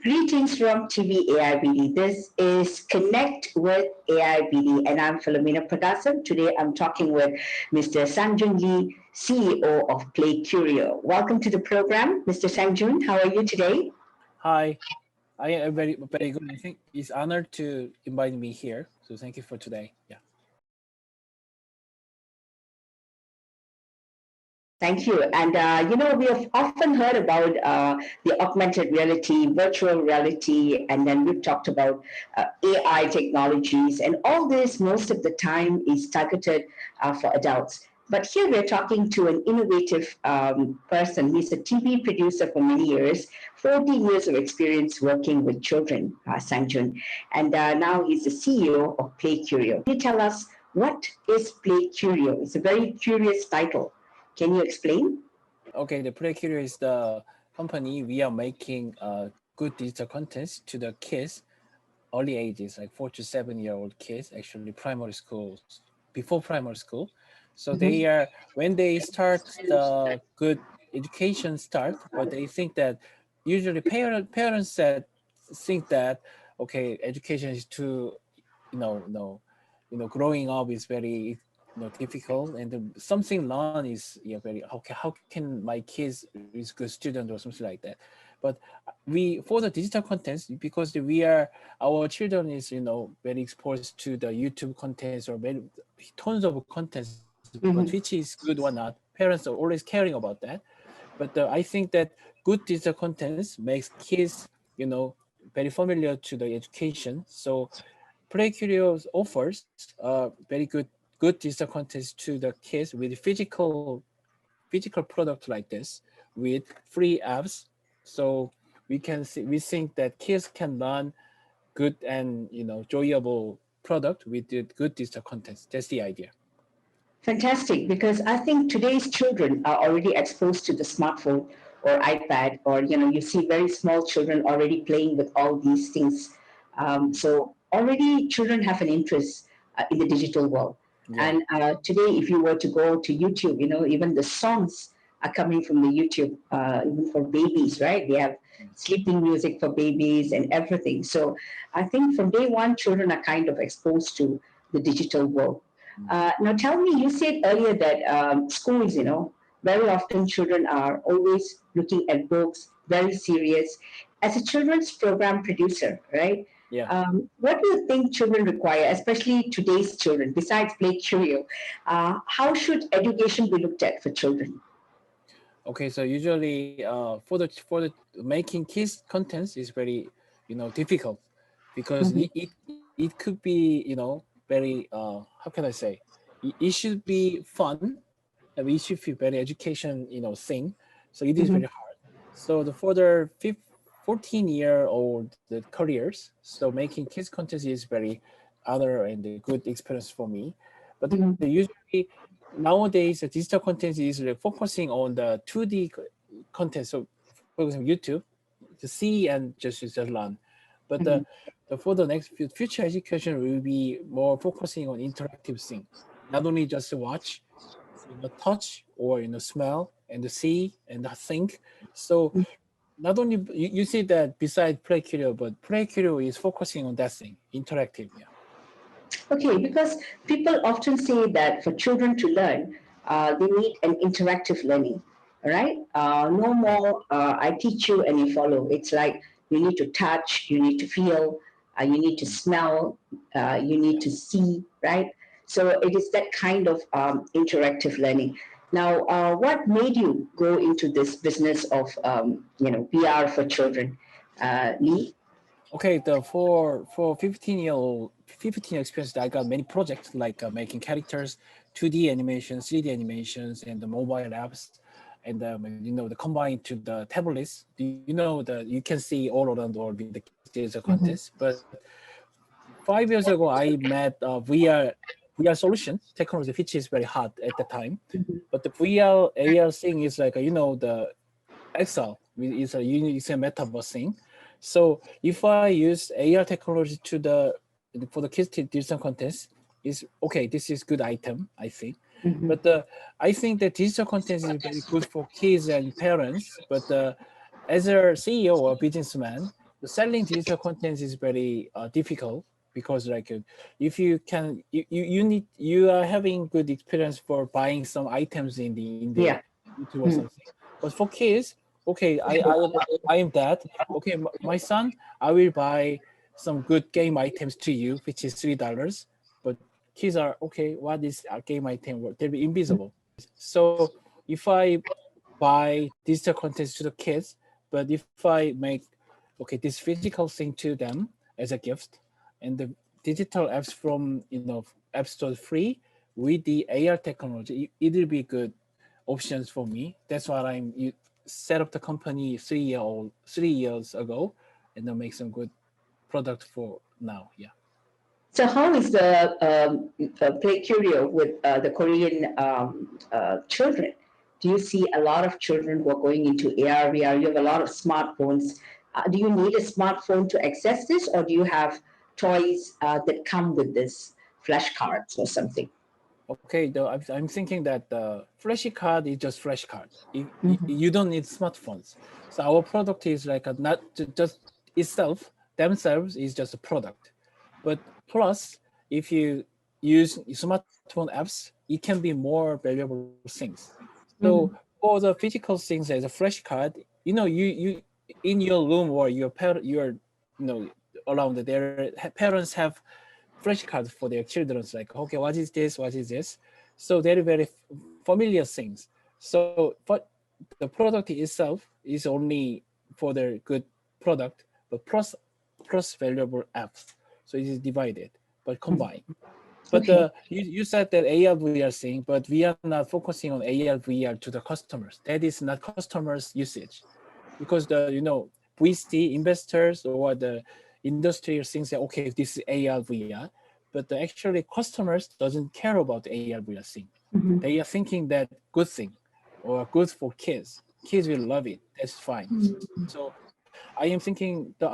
Greetings from TV AIBD. This is Connect with AIBD, and I'm Philomena Pradasam. Today I'm talking with Mr. Sang Jun Lee, CEO of PlayCurio. Welcome to the program, Mr. Sang Jun. How are you today? Hi, I am very good. I think it's honored to invite me here. So thank you for today. Yeah. Thank you. And we have often heard about the augmented reality, virtual reality, and then we've talked about AI technologies, and all this most of the time is targeted for adults. But here we're talking to an innovative person. He's a TV producer for many years, 14 years of experience working with children, Sanjun. And now he's the CEO of PlayCurio. Can you tell us what is PlayCurio? It's a very curious title. Can you explain? Okay, the PlayCurio is the company. We are making good digital contents to the kids, early ages, like 4 to 7 year old kids, actually primary schools, before primary school. So they are, when they start the good education start, but they think that usually parents said think that okay, education is too, you know, no, growing up is very difficult, and something learn is very how can my kids is good student or something like that. But we for the digital contents, because we are our children is very exposed to the YouTube contents or very tons of contents, but which is good or not, parents are always caring about that. But I think that good digital contents makes kids very familiar to the education. So PlayCurio offers very good digital contents to the kids with physical product like this with free apps. So we think that kids can learn good and enjoyable product with the good digital contents. That's the idea. Fantastic, because I think today's children are already exposed to the smartphone or iPad, or you see very small children already playing with all these things. So already children have an interest in the digital world. Yeah. And today, if you were to go to YouTube, even the songs are coming from the YouTube, even for babies, right? They have sleeping music for babies and everything. So I think from day one, children are kind of exposed to the digital world. Now, tell me, you said earlier that schools, very often children are always looking at books, very serious. As a children's program producer, right? Yeah. What do you think children require, especially today's children, besides Play Curio? How should education be looked at for children? Okay, so usually for the making kids contents is very difficult, because Mhm. it could be very how can I say, it should be fun, and it should be very education thing. So it is very Mhm. hard. So for the 14-year-old the careers, so making kids content is very other and a good experience for me. But Mhm. usually nowadays the digital content is like focusing on the 2D content. So for example, YouTube, to see and just learn. But Mhm. for the next future education will be more focusing on interactive thing, not only just to watch, touch or smell and see and think. So not only you see that beside PlayCurio, but PlayCurio is focusing on that thing, interactive. Yeah. Okay, because people often say that for children to learn, they need an interactive learning, right? No more, I teach you and you follow. It's like you need to touch, you need to feel, you need to smell, you need to see, right? So it is that kind of interactive learning. Now, what made you go into this business of, VR for children, Lee? Okay, the for 15 experience, I got many projects like making characters, 2D animations, 3D animations, and the mobile apps, and the combined to the tablets. The you can see all around the world with the kids there's a Mhm. contest. But 5 years ago, I met VR solution technology, which is very hot at the time. But the VR AR thing is like the Excel it's a metaverse thing. So if I use AR technology for the kids to do some contest, is okay. This is good item, I think. Mhm. But I think that digital content is very good for kids and parents. But as a CEO or businessman, the selling digital contents is very difficult because like if you can you are having good experience for buying some items in the Yeah. YouTube or something, but for kids, okay, I am that, okay, my son, I will buy some good game items to you, which is $3, but kids are okay, what is a game item, they'll be invisible. So if I buy digital contents to the kids, but if I make okay this physical thing to them as a gift, and the digital apps from App Store free with the AR technology, it will be good options for me. That's why you set up the company 3 years ago, and then make some good product for now. Yeah. So how is the PlayCurio with the Korean children? Do you see a lot of children who are going into AR/VR? You have a lot of smartphones. Do you need a smartphone to access this, or do you have toys that come with this, flashcards or something? Okay, though I'm thinking that the flashy card is just flash card. Mhm. You don't need smartphones. So our product is like not just itself themselves is just a product, but plus if you use smartphone apps, it can be more valuable things. So Mhm. for the physical things as a flash card, you in your room or your around their parents have flashcards for their children. Like, okay, what is this? What is this? So they're very familiar things. So, but the product itself is only for the good product, but plus valuable apps. So it is divided, but combined. But Okay. you said that ARVR thing, but we are not focusing on ARVR to the customers. That is not customers' usage, because we see investors or the industry thinks that okay, this is ARVR, but actually customers doesn't care about the ARVR thing. Mhm. They are thinking that good thing or good for kids. Kids will love it. That's fine. So I am thinking the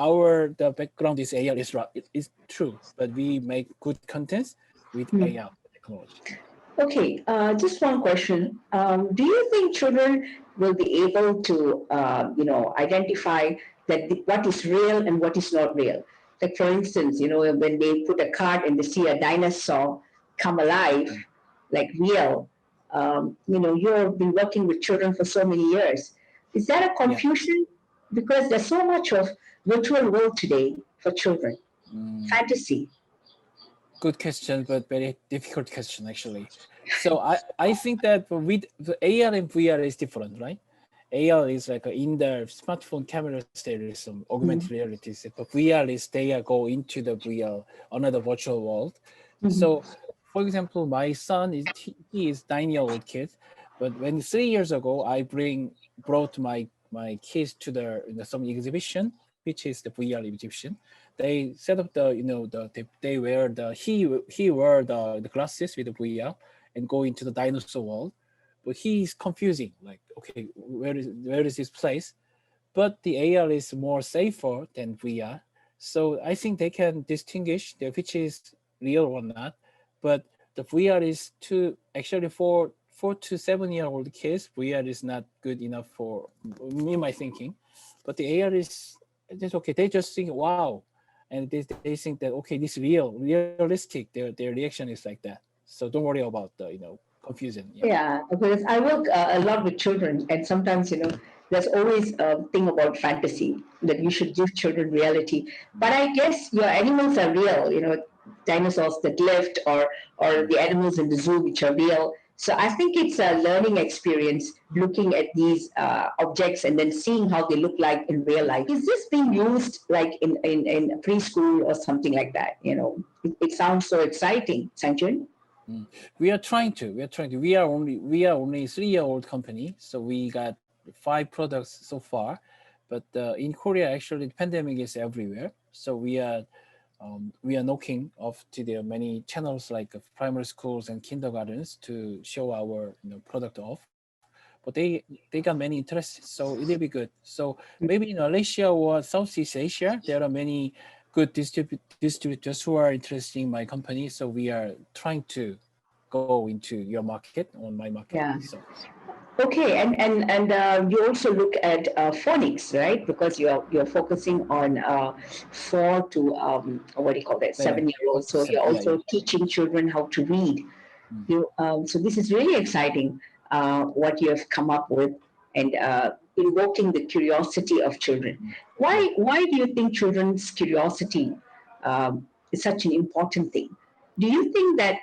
background is AR is right. It is true, but we make good contents with Hmm. AR technology. Okay, just one question. Do you think children will be able to, identify that what is real and what is not real? Like, for instance, when they put a card and they see a dinosaur come alive, like real, you've been working with children for so many years. Is that a Yeah. confusion? Because there's so much of virtual world today for children, Mm. fantasy. Good question, but very difficult question actually. So I think that with the AR and VR is different, right? AR is like in the smartphone camera there is some augmented Mm-hmm. reality, but VR is they are go into the VR another virtual world. Mm-hmm. So, for example, my son he is 9-year-old kid, but when 3 years ago I brought my kids to some exhibition, which is the VR exhibition. They set up they wear he wear the glasses with the VR and go into the dinosaur world, but he's confusing. Like, okay, where is this place? But the AR is more safer than VR, so I think they can distinguish which is real or not. But the VR is too actually for 4 to 7-year-old kids. VR is not good enough for me, my thinking. But the AR is just okay. They just think wow, and they think that okay, this realistic. Their reaction is like that. So don't worry about the confusion. Yeah. Yeah, because I work a lot with children, and sometimes, there's always a thing about fantasy that you should give children reality. But I guess your animals are real, dinosaurs that lived, or the animals in the zoo which are real. So I think it's a learning experience looking at these objects and then seeing how they look like in real life. Is this being used like in preschool or something like that? It sounds so exciting, Sanjun. Mm. We are trying to. We are trying to. We are only 3-year-old company, so we got 5 products so far. But in Korea, actually, the pandemic is everywhere. So we are knocking off to the many channels like primary schools and kindergartens to show our product off. But they got many interests, so it'll be good. So maybe in Malaysia or Southeast Asia, there are many good distributors who are interested in my company. So we are trying to go into your market on my market. Yeah. So Okay, and you also look at phonics, right? Because you're focusing on 4 to what do you call that, Seven, 4 7-year-olds. to So 7. you're Yeah, yeah. also teaching children how to read. Mm. So this is really exciting, what you have come up with, and invoking the curiosity of children. Mm. Yeah. Why do you think children's curiosity is such an important thing? Do you think that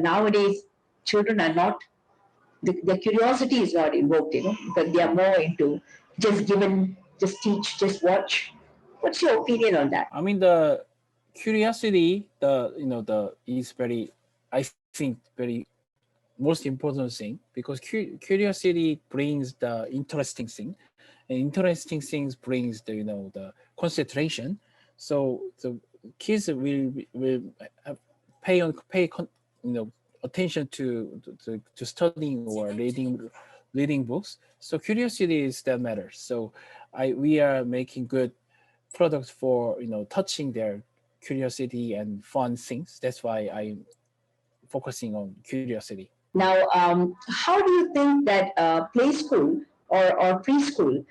nowadays children are not, their curiosity is not invoked, because they are more into just given, just teach, just watch. What's your opinion on that? I mean, the curiosity, the is very, I think, very most important thing, because curiosity brings the interesting thing, and interesting things brings the concentration. So the kids will have, attention to studying or reading books. So curiosity is that matters. So we are making good products for touching their curiosity and fun things. That's why I'm focusing on curiosity. Now, how do you think that play school or preschool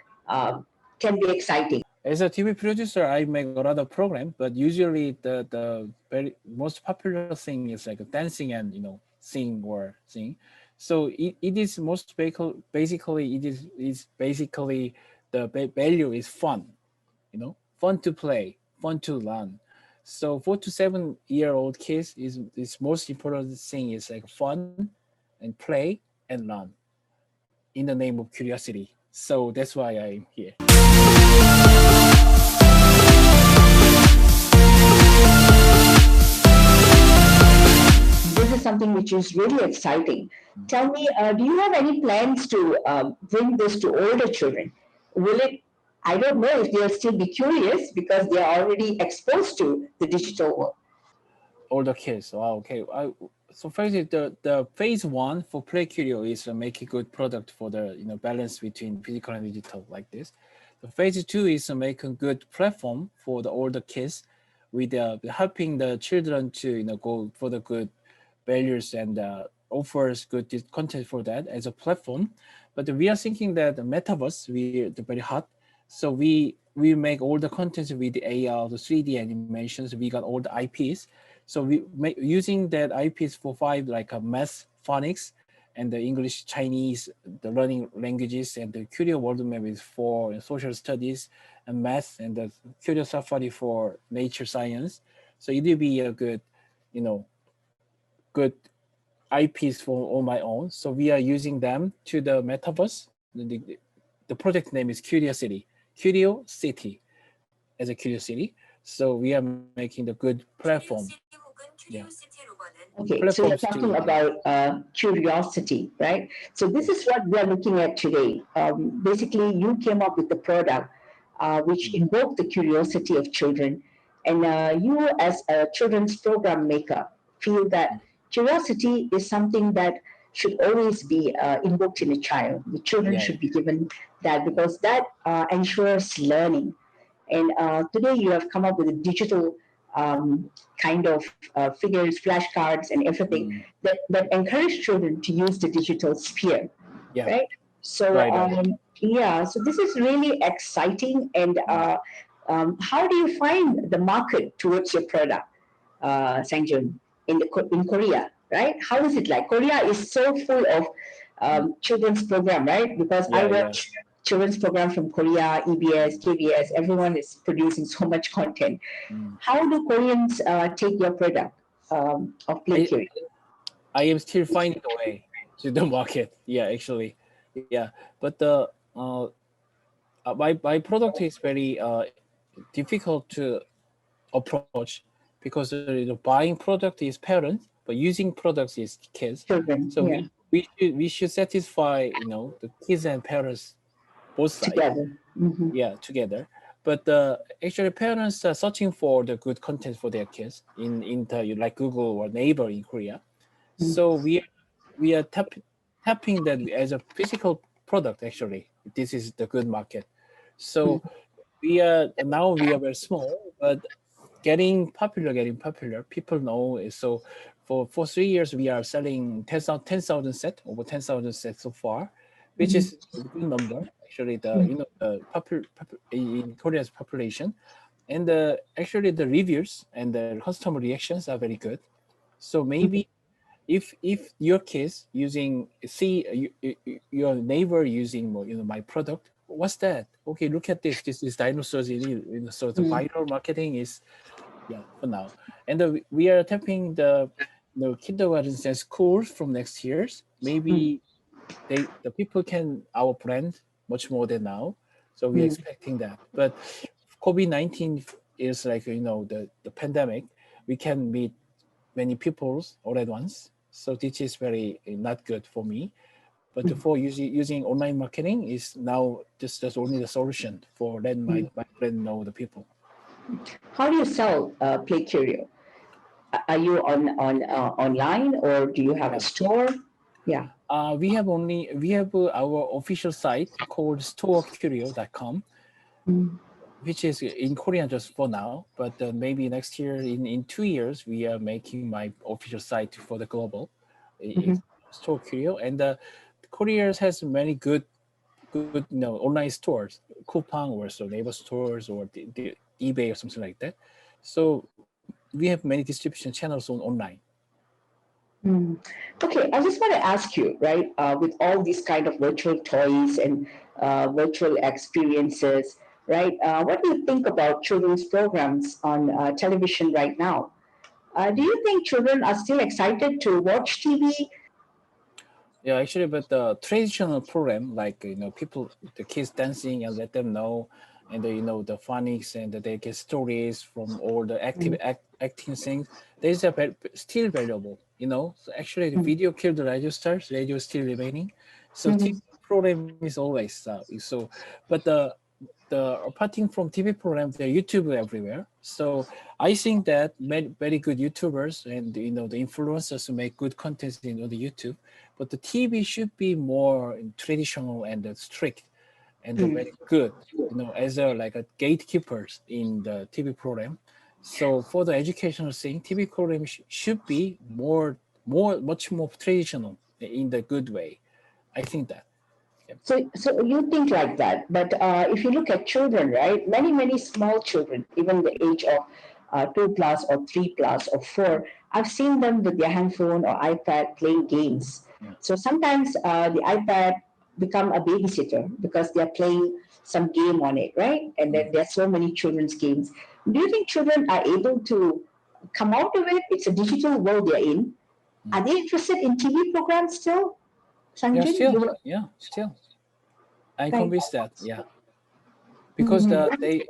can be exciting? As a TV producer, I make a lot of program, but usually the very most popular thing is like dancing and sing or sing. So it is most basically it is basically the value is fun, fun to play, fun to learn. So 4 to 7 year old kids is most important thing is like fun and play and learn in the name of curiosity. So that's why I'm here. This is something which is really exciting. Tell me, do you have any plans to bring this to older children? Will it? I don't know if they'll still be curious because they are already exposed to the digital world. Older kids. Wow, okay. So first, the phase one for PlayCurio is make a good product for the balance between physical and digital like this. The phase two is to make a good platform for the older kids, with helping the children to go for the good values and offers good content for that as a platform. But we are thinking that the metaverse the very hot, so we make all the content with the AR, the 3D animations. We got all the IPs, so we make using that IPs for five like a math, phonics, and the English, Chinese, the learning languages, and the Curio World Map is for social studies and math, and the Curio Safari for nature science. So it will be a good, you know, good IPs for on my own. So we are using them to the metaverse. The project name is Curiosity, Curio City as a Curiosity. So we are making the good platform. Yeah, Okay, so platforms you're to talking about curiosity, right? So this is what we are looking at today. Basically, you came up with the product which invoked the curiosity of children, and you, as a children's program maker, feel that curiosity is something that should always be invoked in a child. The children yeah, should be given that because that ensures learning. And today you have come up with a digital kind of figures, flashcards, and everything that encourage children to use the digital sphere, yeah, right? So right. yeah, so this is really exciting. And how do you find the market towards your product, Sangjun, in Korea, right? How is it like? Korea is so full of children's program, right? Because I Yeah, yeah. watch children's program from Korea, EBS, KBS. Everyone is producing so much content. Mm. How do Koreans take your product of I PlayCurio? I am still finding a way to the market. Yeah, actually, yeah. But my product is very difficult to approach, because the buying product is parents, but using products is kids. Children, So yeah, we should satisfy the kids and parents both sides. together. Hmm. Yeah, together. But actually, parents are searching for the good content for their kids in the like Google or Naver in Korea. So we are tapping that as a physical product. Actually, this is the good market. So we are very small, but getting popular. People know it. So for 3 years, we are selling 10,000 set, over 10,000 sets so far, which Mhm. is a good number. Actually, the Mhm. in Korea's population, and actually the reviews and the customer reactions are very good. So maybe if your kids using your neighbor using my product, what's that? Okay, look at this. This is dinosaurs. So the Mhm. viral marketing is for now, and we are tapping the kindergartens and schools from next year's. Mhm. Maybe the people can our brand much more than now, so we're Mhm. expecting that. But COVID-19 is like the pandemic. We can meet many people all at once, so this is very not good for me. But for using online marketing is now just only the solution for letting Mhm. my brand know the people. How do you sell PlayCurio? Are you on online, or do you have a Yeah. store? Yeah. We have our official site called storecurio.com, Mhm. which is in Korean just for now. But maybe next year, in 2 years, we are making my official site for the global. It's Mhm. Store Curio, and Korea has many good online stores, Coupang or so neighbor stores or the eBay or something like that. So we have many distribution channels on online. Mm. Okay, I just want to ask you, right, with all these kind of virtual toys and virtual experiences, right, what do you think about children's programs on television right now? Do you think children are still excited to watch TV? Yeah, actually, but the traditional program, like people, the kids dancing and let them know, and the phonics and they get stories from all the acting things. These are still valuable, So actually, the video killed the radio stars. Radio is still remaining, so TV Mhm. program is always so. But the apart from TV programs, there are YouTube everywhere. So I think that very good YouTubers and the influencers who make good content on the YouTube, but the TV should be more traditional and strict and very good, as a like a gatekeepers in the TV program. So for the educational thing, TV program should be much more traditional in the good way. I think that. Yeah. So you think like that, but if you look at children, right? Many small children, even the age of 2 plus or 3 plus or four, I've seen them with their handphone or iPad playing games. Yeah. So sometimes the iPad become a babysitter because they're playing some game on it, right? And then there's so many children's games. Do you think children are able to come out of it? It's a digital world they're in. Mm. Are they interested in TV programs still? Yeah, Sanjun, still, you were yeah, still. I'm right. convinced that, yeah, because Mhm. they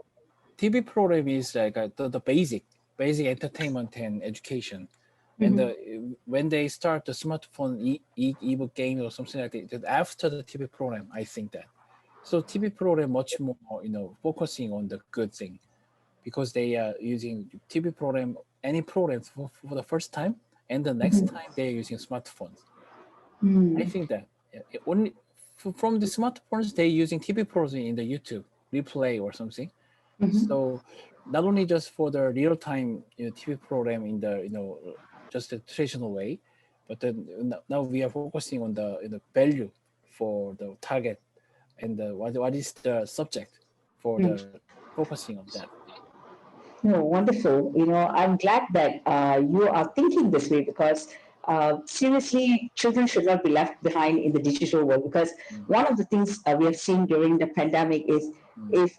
TV program is like the basic entertainment and education, and Mhm. when they start the smartphone ebook game or something like that, after the TV program, I think that. So TV program much more focusing on the good thing, because they are using TV program any programs for the first time, and the next Mhm. time they're using smartphones. I Mm. think that only from the smartphones they're using TV programs in the YouTube replay or something. Mhm. So not only just for the real time TV program in the just the traditional way, but then now we are focusing on the value for the target and what is the subject for Mm. the focusing on that. No, wonderful. I'm glad that you are thinking this way because seriously, children should not be left behind in the digital world. Because Mm, one of the things we have seen during the pandemic is mm, if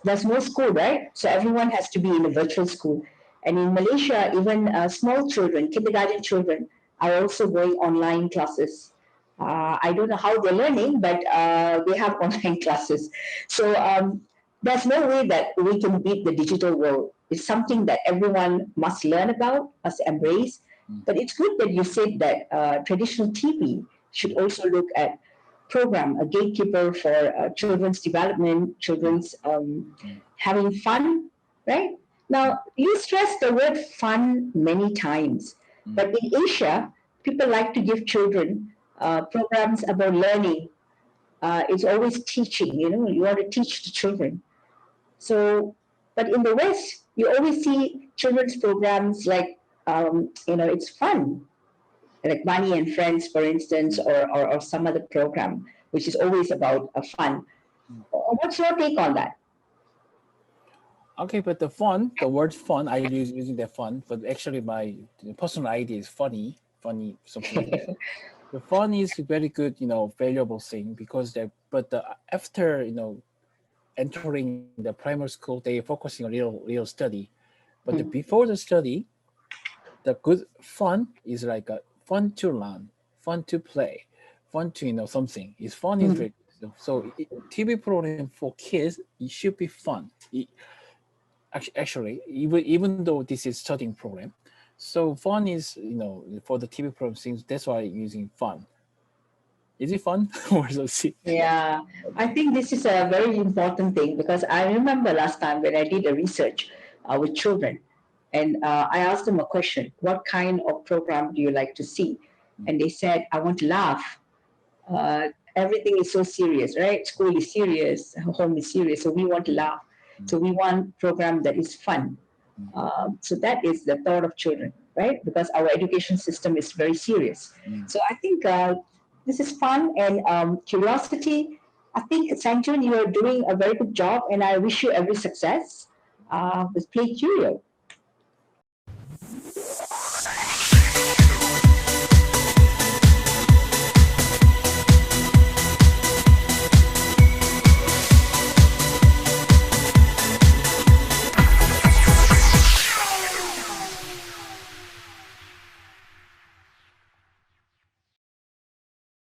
there's no school, right? So everyone has to be in a virtual school. And in Malaysia, even small children, kindergarten children, are also going online classes. I don't know how they're learning, but they have online classes. So there's no way that we can beat the digital world. It's something that everyone must learn about, must embrace. mm, But it's good that you said that traditional TV should also look at program, a gatekeeper for children's development, mm, children's mm, having fun, right? mm, Now, you stress the word fun many times, mm, but in Asia, people like to give children programs about learning. It's always teaching, you want to teach the children. So, but in the West, you always see children's programs like it's fun, like Money and Friends, for instance, or some other program, which is always about fun. What's your take on that? Okay, but the word fun, I use using the fun, but actually my personal idea is funny, something like that. The fun is a very good, valuable thing because after, entering the primary school, they are focusing on real study. But before the study, the good fun is like fun to learn, fun to play, fun to something. Is fun is very good. TV program for kids it should be fun. Actually, even though this is studying program, so fun is for the TV program things. That's why using fun. Is it fun or is it? Yeah, I think this is a very important thing because I remember last time when I did a research with children, and I asked them a question: "What kind of program do you like to see?" And they said, "I want to laugh. Everything is so serious, right? School is serious, home is serious, so we want to laugh. So we want program that is fun." So that is the thought of children, right? Because our education system is very serious. So I think this is fun and curiosity. I think Sang Jun, you are doing a very good job, and I wish you every success with Play Curio.